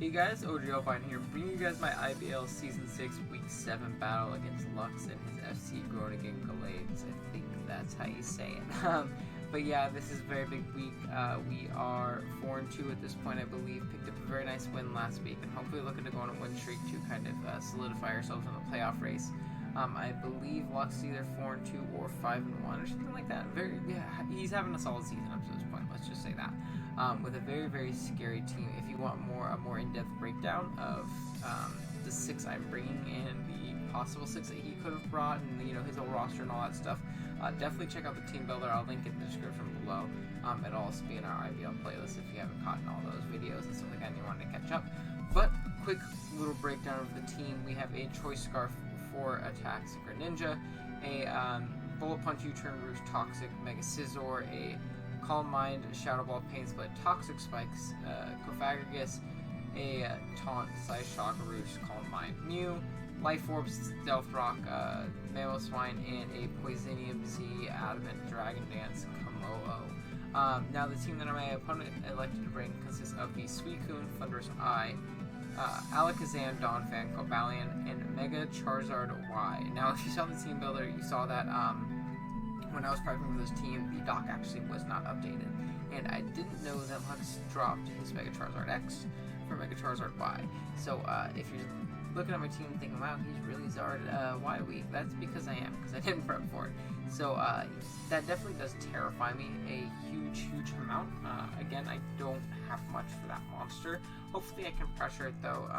Hey guys, OGLBine here, bringing you guys my IBL Season 6 Week 7 battle against Lux and his FC Groningen Gallades. I think that's how you say it. But yeah, this is a very big week. We are 4-2 at this point, I believe. Picked up a very nice win last week, and hopefully looking to go on a win streak to kind of solidify ourselves in the playoff race. I believe Lux is either 4-2 or 5-1 or something like that. He's having a solid season up to this point. Let's just say that. With a very, very scary team. If you want a more in-depth breakdown of the 6 I'm bringing and the possible 6 that he could have brought, and his whole roster and all that stuff, definitely check out the team builder. I'll link it in the description below. It'll also be in our IBL playlist if you haven't caught all those videos and stuff like that and you wanted to catch up. But quick little breakdown of the team. We have a Choice Scarf for Attack Secret Ninja, a Bullet Punch U-Turn Roost Toxic Mega Scizor, a Calm Mind Shadow Ball Pain Split Toxic Spikes Cofagrigus, a Taunt Size Shock Roost Calm Mind Mew, Life Orb Stealth Rock Mamoswine, and a Poisonium Z Adamant Dragon Dance Komodo. Now the team that my opponent elected to bring consists of the Suicune Thunderous Eye, AlakaDAMN, Donphan, Cobalion, and Mega Charizard Y. Now, if you saw the team builder, you saw that when I was prepping for this team, the doc actually was not updated. And I didn't know that Lux dropped his Mega Charizard X for Mega Charizard Y. So, if you're looking at my team and thinking, wow, he's really Zard Y weak, that's because I am, because I didn't prep for it. So, that definitely does terrify me a huge amount. Again, I don't have much for that monster. Hopefully I can pressure it though,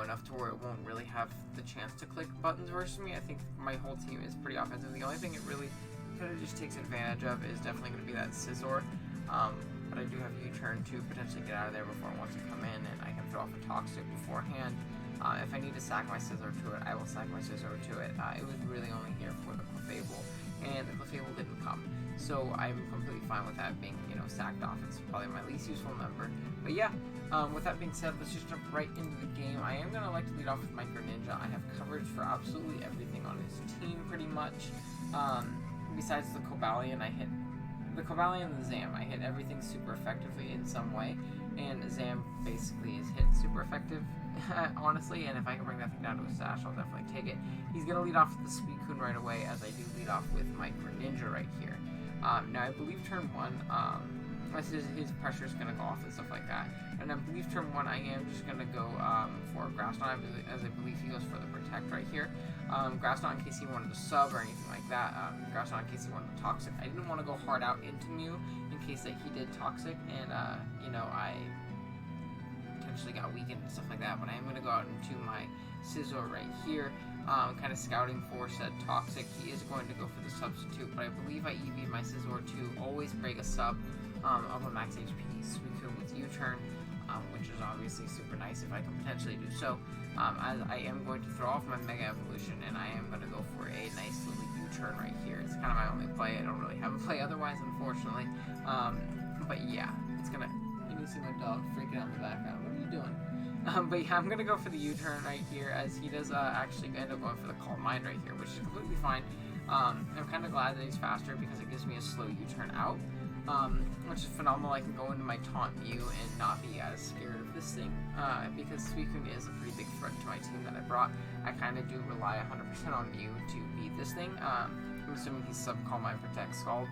enough to where it won't really have the chance to click buttons versus me. I think my whole team is pretty offensive. The only thing it really kind of just takes advantage of is definitely going to be that Scizor. But I do have U-Turn to potentially get out of there before it wants to come in, and I can throw off a Toxic beforehand. If I need to sack my Scizor to it, I will sack my Scizor to it. It was really only here for the Clefable, and the Clefable didn't come. So I'm completely fine with that being, sacked off. It's probably my least useful member. But yeah, with that being said, let's just jump right into the game. I am going to like to lead off with my Greninja. I have coverage for absolutely everything on his team, pretty much. Besides the Cobalion, I hit the Cobalion and the Zam. I hit everything super effectively in some way, and Zam basically is hit super effective, honestly, and if I can bring that thing down to a Sash, I'll definitely take it. He's going to lead off with the Suicune right away, as I do lead off with my Greninja right here. Now, I believe turn 1, his pressure is going to go off and stuff like that. And I believe turn 1, I am just going to go for Grass Knot, as I believe he goes for the Protect right here. Grass Knot in case he wanted to sub or anything like that. Grass Knot in case he wanted to Toxic. I didn't want to go hard out into Mew in case that he did Toxic, and, I potentially got weakened and stuff like that. But I am going to go out into my Scizor right here. Kind of scouting for said Toxic. He is going to go for the substitute, but I believe I EV'd my Scizor to always break a sub of a max HP Suicune with U-Turn, which is obviously super nice if I can potentially do so. As I am going to throw off my Mega Evolution, and I am going to go for a nice little U-Turn right here. It's kind of my only play. I don't really have a play otherwise, unfortunately. But yeah, it's going to... You see my dog freaking out in the background. What are you doing? But yeah, I'm going to go for the U-Turn right here, as he does actually end up going for the Calm Mind right here, which is completely fine. I'm kind of glad that he's faster because it gives me a slow U-Turn out, which is phenomenal. I can go into my Taunt Mew and not be as scared of this thing, because Suicune is a pretty big threat to my team that I brought. I kind of do rely 100% on Mew to beat this thing. I'm assuming he's Calm Mind, Protect, Scald.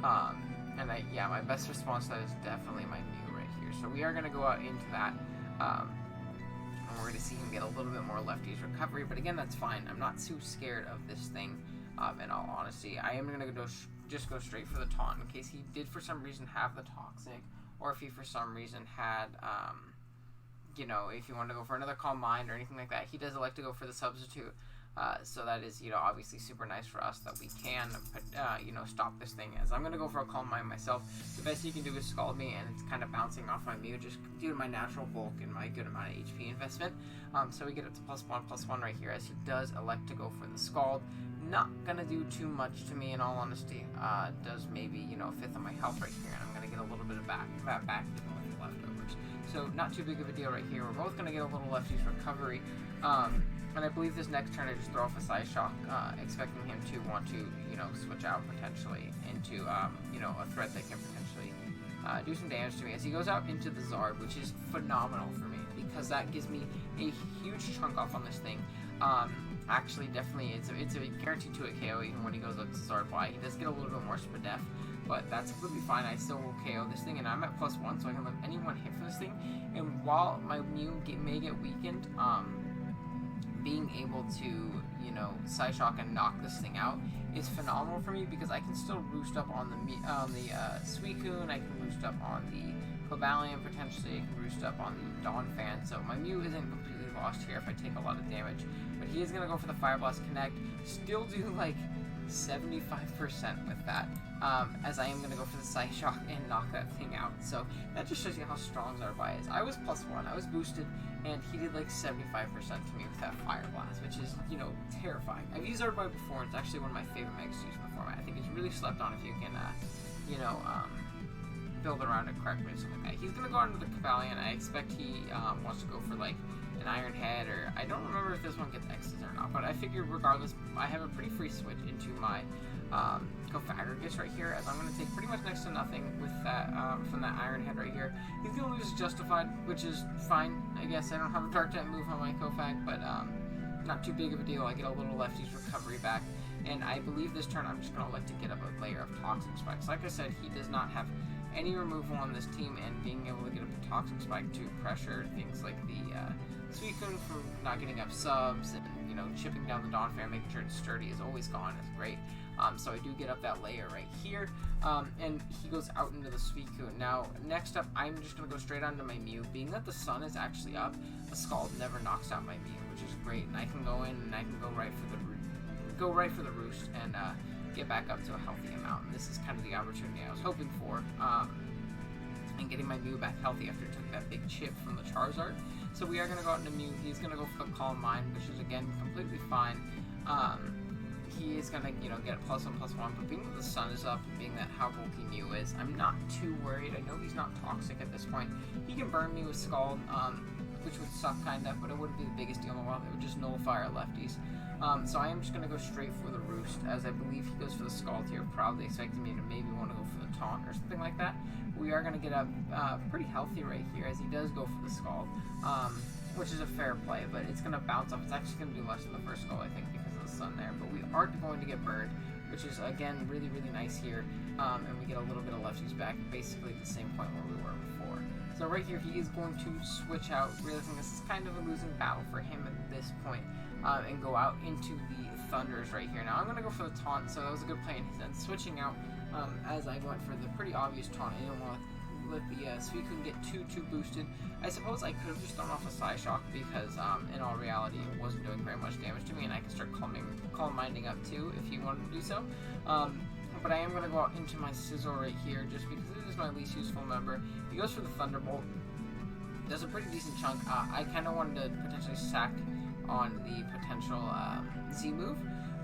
And my best response to that is definitely my Mew right here. So we are going to go out into that. And we're going to see him get a little bit more lefties recovery, but again, that's fine. I'm not too scared of this thing, in all honesty. I am going to just go straight for the Taunt, in case he did for some reason have the Toxic, or if he for some reason had, if he wanted to go for another Calm Mind or anything like that. He does elect to go for the substitute, so that is, obviously super nice for us that we can, stop this thing. As I'm going to go for a Calm Mind myself. The best he can do is Scald me, and it's kind of bouncing off my Mew just due to my natural bulk and my good amount of HP investment. So we get up to +1/+1 right here, as he does elect to go for the Scald. Not going to do too much to me, in all honesty. Does maybe, a fifth of my health right here, and I'm going to get a little bit of back even with the leftovers. So not too big of a deal right here. We're both going to get a little lefties recovery. And I believe this next turn I just throw off a Size Shock, expecting him to want to, switch out potentially into, a threat that can potentially do some damage to me as he goes out into the Zard, which is phenomenal for me because that gives me a huge chunk off on this thing. Actually, definitely, it's a guaranteed to a KO even when he goes up to Zard Y. He does get a little bit more spadef, but that's completely fine. I still will KO this thing, and I'm at +1, so I can let anyone hit for this thing. And while my Mew may get weakened, being able to, you know, Psyshock and knock this thing out is phenomenal for me because I can still roost up on the Suicune, I can roost up on the Cobalion potentially, I can roost up on the Donphan, so my Mew isn't completely lost here if I take a lot of damage. But he is going to go for the Fire Blast Connect, still do like 75% with that, as I am going to go for the Psyshock and knock that thing out. So that just shows you how strong Zarbai is. I was +1, I was boosted, and he did like 75% to me with that Fire Blast, which is, you know, terrifying. I've used Zarbai before, and it's actually one of my favorite megas to use in the format. I think it's really slept on if you can, you know, build around it correctly or something like that. He's going to go on to the Cobalion. I expect he wants to go for like an Iron Head, or I don't remember if this one gets X's or not, but I figured regardless, I have a pretty free switch into my Cofagrigus right here, as I'm going to take pretty much next to nothing with that from that Iron Head right here. He's going to lose Justified, which is fine, I guess. I don't have a Dark type move on my Cofag, but not too big of a deal. I get a little Lefty's recovery back, and I believe this turn I'm just going to elect to get up a layer of Toxic Spikes. Like I said, he does not have any removal on this team, and being able to get up a Toxic Spike to pressure things like the Suicune for not getting up subs, and, you know, chipping down the Donphan, making sure it's sturdy is always gone is great. So I do get up that layer right here, and he goes out into the Suicune. Now, next up, I'm just going to go straight onto my Mew. Being that the sun is actually up, a Scald never knocks out my Mew, which is great, and I can go in and I can go right for the roost and get back up to a healthy amount. And this is kind of the opportunity I was hoping for, and getting my Mew back healthy after it took that big chip from the Charizard. So we are going to go out into Mew. He's going to go for the Calm Mind, which is, again, completely fine. He is going to, you know, get a +1/+1, but being that the sun is up, and being that how bulky Mew is, I'm not too worried. I know he's not toxic at this point. He can burn me with Scald, which would suck kind of, but it wouldn't be the biggest deal in the world. It would just nullify our lefties. So I am just going to go straight for the Roost, as I believe he goes for the Scald here, probably expecting me to maybe want to go for the Taunt or something like that. We are going to get up pretty healthy right here, as he does go for the Scald, which is a fair play, but it's going to bounce off. It's actually going to do less than the first Scald, I think, because of the sun there. But we are going to get burned, which is, again, really, really nice here, and we get a little bit of lefties back, basically at the same point where we were before. So right here, he is going to switch out, realizing this is kind of a losing battle for him at this point, and go out into the Thunders right here. Now I'm going to go for the Taunt, so that was a good play in his end. Switching out, as I went for the pretty obvious Taunt. I didn't want to let the Suicune get too boosted. I suppose I could have just thrown off a Psyshock because, in all reality, it wasn't doing very much damage to me, and I can start Calm Minding up too if he wanted to do so. But I am going to go out into my Scizor right here just because it is my least useful member. He goes for the Thunderbolt. Does a pretty decent chunk. I kind of wanted to potentially sack on the potential Z move,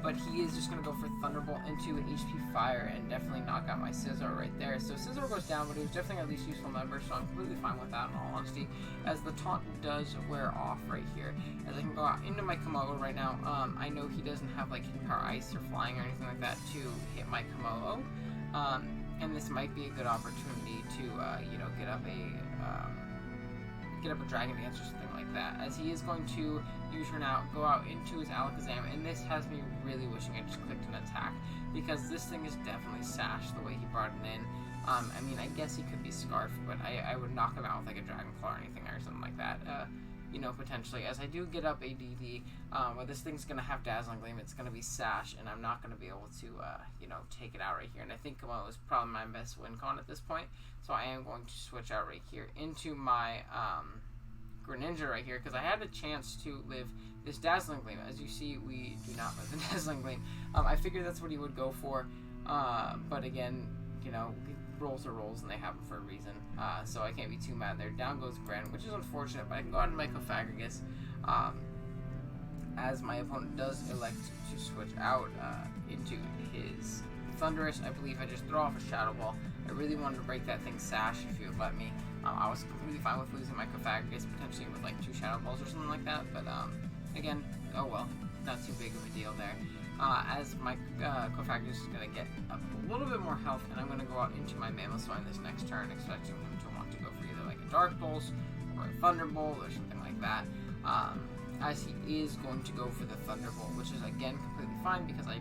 but he is just going to go for Thunderbolt into an HP Fire and definitely knock out my Scizor right there. So Scizor goes down, but he was definitely our least useful member, so I'm completely fine with that in all honesty, as the Taunt does wear off right here. As I can go out into my Komodo right now, I know he doesn't have like Hidden Power Ice or Flying or anything like that to hit my Komodo, and this might be a good opportunity to, you know, get up a Dragon Dance or something like that, as he is going to U-turn out, go out into his AlakaDAMN, and this has me really wishing I just clicked an attack, because this thing is definitely sashed the way he brought it in. I mean, I guess he could be Scarfed, but I would knock him out with like a Dragon Claw or anything or something like that, you know, potentially, as I do get up a DD, but this thing's going to have Dazzling Gleam, it's going to be Sash, and I'm not going to be able to, you know, take it out right here, and I think Komodo is probably my best win con at this point, so I am going to switch out right here into my, Greninja right here, because I had a chance to live this Dazzling Gleam. As you see, we do not live the Dazzling Gleam. I figured that's what he would go for, but again, you know, rolls are rolls and they happen for a reason, so I can't be too mad there. Down goes Gren, which is unfortunate, but I can go out and make a Cofagrigus, as my opponent does elect to switch out into his Thundurus. I believe I just throw off a Shadow Ball. I really wanted to break that thing Sash if you would let me. I was completely fine with losing my Cofagrigus, potentially with like 2 Shadow Balls or something like that, but again, oh well, not too big of a deal there. as my Cofagrius is going to get a little bit more health, and I'm going to go out into my Mamoswine this next turn, expecting him to want to go for either like a Dark Pulse or a Thunderbolt or something like that. As he is going to go for the Thunderbolt, which is again completely fine because I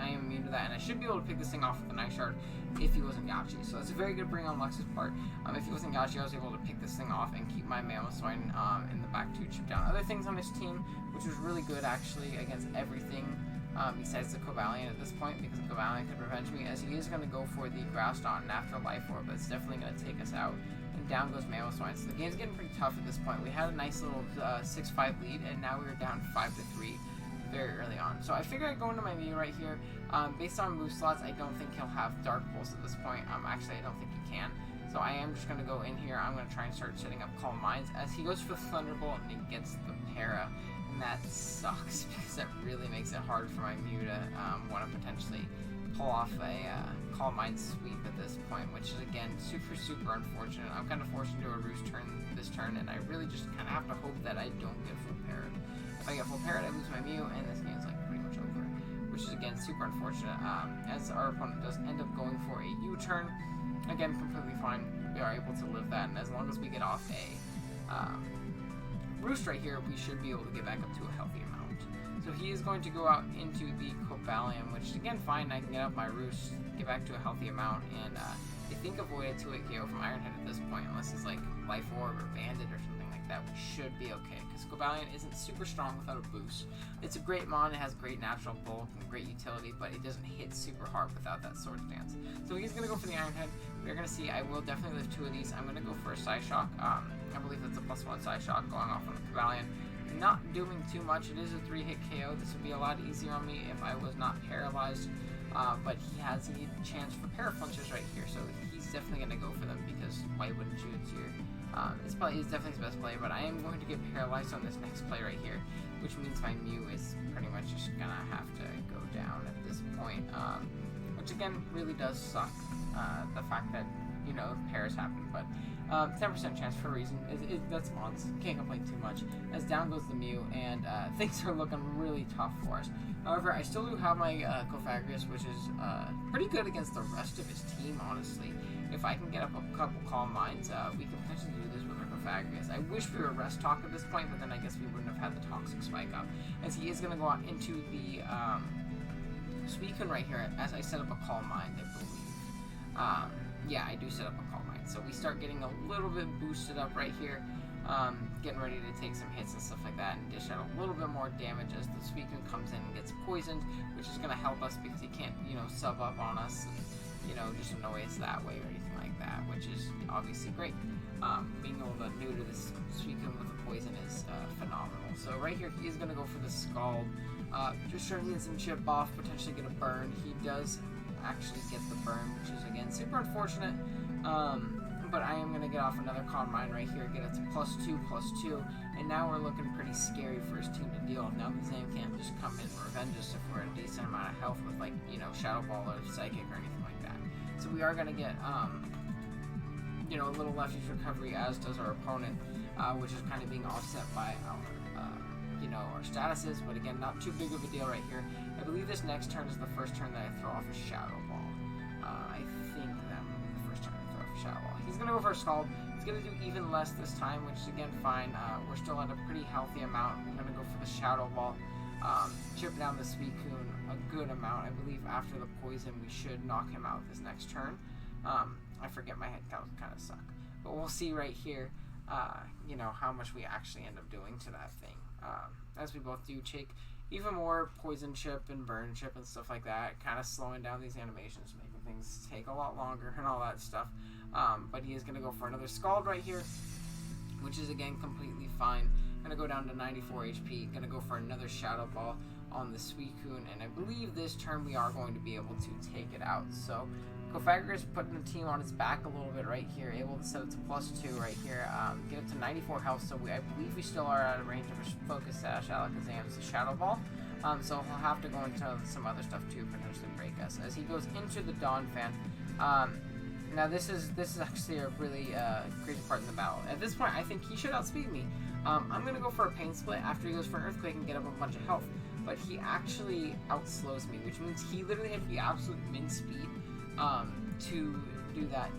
am immune to that, and I should be able to pick this thing off with the Night Shard if he wasn't Yachi. So that's a very good bring on Lux's part. If he wasn't Yachi, I was able to pick this thing off and keep my Mamoswine in the back to chip down other things on his team, which was really good actually against everything besides the Cobalion at this point, because the Cobalion could revenge me, as he is going to go for the Grass Knot and Afterlife Orb, but it's definitely going to take us out. And down goes Mamoswine. So the game's getting pretty tough at this point. We had a nice little 6-5 lead, and now we're down 5-3 very early on. So I figure I go into my Mew right here. Based on move slots, I don't think he'll have Dark Pulse at this point. Actually, I don't think he can. So I am just going to go in here. I'm going to try and start setting up Calm Minds, as he goes for Thunderbolt and he gets the Para. And that sucks, because that really makes it hard for my Mew to want to potentially pull off a Calm Mind sweep at this point, which is again super unfortunate. I'm kind of forced into a Roost turn this turn, and I really just kind of have to hope that I don't get full parried. If I get full parried, I lose my Mew, and this game's like pretty much over, which is again super unfortunate. As our opponent does end up going for a U-turn, again completely fine. We are able to live that, and as long as we get off a Roost right here, we should be able to get back up to a healthy amount. So he is going to go out into the Cobalion, which is again fine. I can get up my Roost, get back to a healthy amount, and I think avoid a 2-hit KO from Iron Head at this point, unless he's like Life Orb or Bandit or something like that. We should be okay, because Cobalion isn't super strong without a boost. It's a great mon, it has great natural bulk and great utility, but it doesn't hit super hard without that Sword Stance. So he's going to go for the Iron Head. We're going to see, I will definitely live 2 of these. I'm going to go for a Psyshock. I believe that's a +1 Psyshock going off on the Cobalion. Not doing too much. It is a 3-hit KO. This would be a lot easier on me if I was not paralyzed, but he has a chance for Paraflinches right here, so he's definitely going to go for them, because why wouldn't you? It's your it's definitely his best play, but I am going to get paralyzed on this next play right here, which means my Mew is pretty much just going to have to go down at this point, which again really does suck, the fact that, you know, pairs happen, but 10% chance for a reason. That's mons. Can't complain too much. As down goes the Mew, and things are looking really tough for us. However, I still do have my Cofagrius, which is pretty good against the rest of his team, honestly. If I can get up a couple Calm Minds, we can potentially do this with our Cofagrius. I wish we were Rest Talk at this point, but then I guess we wouldn't have had the Toxic Spike up, as he is going to go out into the Suicune right here, as I set up a Calm Mind, I believe. Yeah, I do set up a Calm Mind. So we start getting a little bit boosted up right here, getting ready to take some hits and stuff like that, and dish out a little bit more damage as the Suicune comes in and gets poisoned, which is going to help us because he can't, you know, sub up on us and, you know, just annoy us that way or anything like that, which is obviously great. Being able to neuter this Suicune with the poison is phenomenal. So right here, he is going to go for the Scald, just trying to get some chip off, potentially get a burn. He does actually get the burn, which is again super unfortunate, but I am going to get off another Calm Mind right here, get it to +2/+2, and now we're looking pretty scary for his team to deal with. Now the Zam can't just come in and revenge us if we're at a decent amount of health with, like, you know, Shadow Ball or Psychic or anything like that. So we are going to get you know, a little lefties recovery, as does our opponent, which is kind of being offset by our you know, our statuses, but again, not too big of a deal right here. I believe this next turn is the first turn that I throw off a Shadow Ball. I think that will be the first turn I throw off a Shadow Ball. He's going to go for a Scald. He's going to do even less this time, which is again fine. We're still at a pretty healthy amount. We're going to go for the Shadow Ball. Chip down the Suicune a good amount. I believe after the poison, we should knock him out this next turn. I forget, my head counts kind of suck. But we'll see right here, you know, how much we actually end up doing to that thing. As we both do take even more poison chip and burn chip and stuff like that, kind of slowing down these animations, making things take a lot longer and all that stuff. But he is going to go for another Scald right here, which is again completely fine. Going to go down to 94 HP, going to go for another Shadow Ball on the Suicune, and I believe this turn we are going to be able to take it out. So Cofagrius putting the team on its back a little bit right here, able to set it to +2 right here, get it to 94 health, so I believe we still are out of range of a Focus Sash, AlakaDAMN's Shadow Ball, so he'll have to go into some other stuff too, potentially break us. As he goes into the Dawn Fan, now this is actually a really crazy part in the battle. At this point, I think he should outspeed me. I'm going to go for a Pain Split after he goes for an Earthquake and get up a bunch of health. but he actually outslows me, which means he literally had the absolute min speed to do that,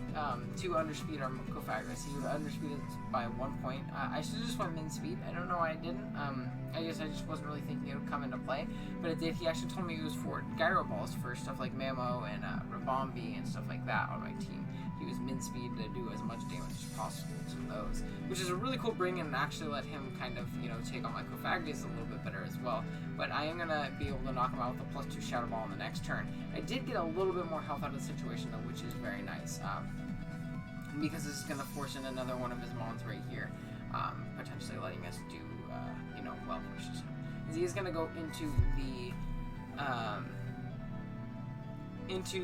to underspeed our Pythagoras. He would underspeed it by 1 point. I should have just went min speed. I don't know why I didn't. I guess I just wasn't really thinking it would come into play, but it did. He actually told me it was for gyro balls for stuff like Mamo and Rabombi and stuff like that on my team. He was min speed to do as much damage as possible to those, which is a really cool bring and actually let him kind of, you know, take on my Pythagoras a little bit better as well. But I am going to be able to knock him out with a +2 Shadow Ball on the next turn. I did get a little bit more health out of the situation though, which is very nice, because this is going to force in another one of his mons right here, potentially letting us do, you know, well pushes. He is going to go into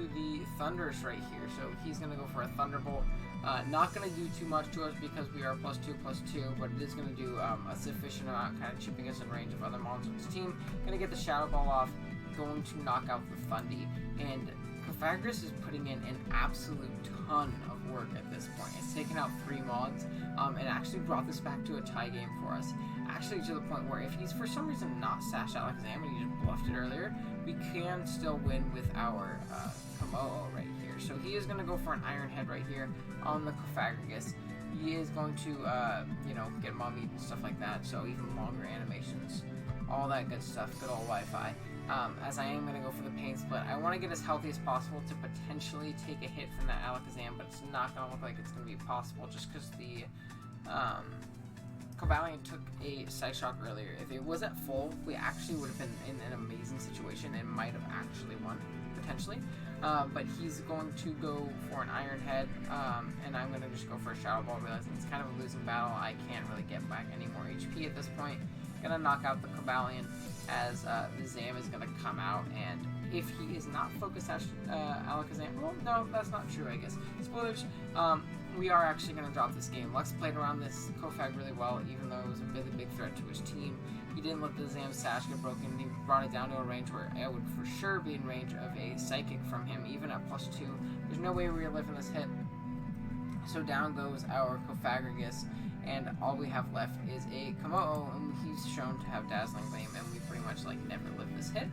the Thunders right here, so he's going to go for a Thunderbolt. Not going to do too much to us because we are +2/+2, but it is going to do a sufficient amount, kind of chipping us in range of other mons on his team. Going to get the Shadow Ball off, going to knock out the Thundy, and Pythagoras is putting in an absolute ton of work at this point. It's taken out 3 mons, and actually brought this back to a tie game for us. Actually to the point where if he's for some reason not sashed AlakaDAMN and he just bluffed it earlier, we can still win with our Komodo right here. So he is going to go for an Iron Head right here on the Pythagoras. He is going to, you know, get mummied and stuff like that, so even longer animations, all that good stuff, good old Wi-Fi. As I am going to go for the Pain Split. I want to get as healthy as possible to potentially take a hit from that AlakaDAMN, but it's not going to look like it's going to be possible just because the Cobalion took a Side Shock earlier. If it was at full, we actually would have been in an amazing situation and might have actually won, potentially. But he's going to go for an Iron Head, and I'm going to just go for a Shadow Ball, realizing it's kind of a losing battle. I can't really get back any more HP at this point. Going to knock out the Cobalion as the Zam is going to come out, and if he is not focused at AlakaDAMN, well, no, that's not true, I guess. Spoilers, we are actually going to drop this game. Lux played around this Kofag really well, even though it was a really big threat to his team. He didn't let the Zam Sash get broken. He brought it down to a range where I would for sure be in range of a Psychic from him, even at +2. There's no way we were living this hit. So down goes our Pythagoras, and all we have left is a Komodo, and he's shown to have Dazzling Gleam, and we pretty much like never lived this hit.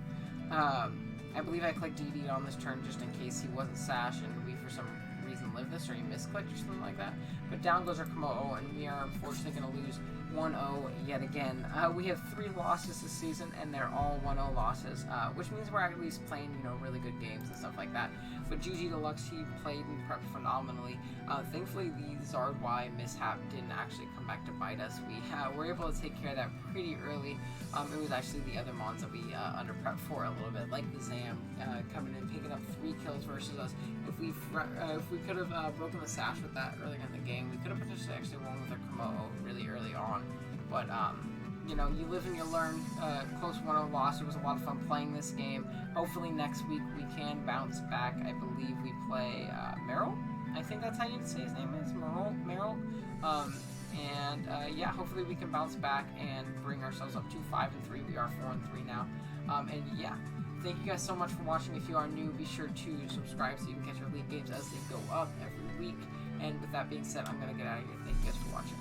I believe I clicked DD on this turn just in case he wasn't Sash and we for some reason lived this, or he misclicked or something like that. But down goes our Komodo, and we are unfortunately going to lose 1-0 yet again. We have 3 losses this season, and they're all 1-0 losses, which means we're at least playing, you know, really good games and stuff like that. But GG Deluxe, he played and prepped phenomenally. Thankfully, the Zard Y mishap didn't actually come back to bite us. We were able to take care of that pretty early. It was actually the other mons that we under prepped for a little bit, like the Zam coming in, picking up 3 kills versus us. If we could have broken the Sash with that earlier in the game, we could have potentially actually won with our Komodo really early on. But you know, you live and you learn. Close 1-0 loss. It was a lot of fun playing this game. Hopefully next week we can bounce back. I believe we play Meryl. I think that's how you say his name is, Meryl. Yeah, hopefully we can bounce back and bring ourselves up to 5-3. We are 4-3 now. And yeah, thank you guys so much for watching. If you are new, be sure to subscribe so you can catch our league games as they go up every week. And with that being said, I'm gonna get out of here. Thank you guys for watching.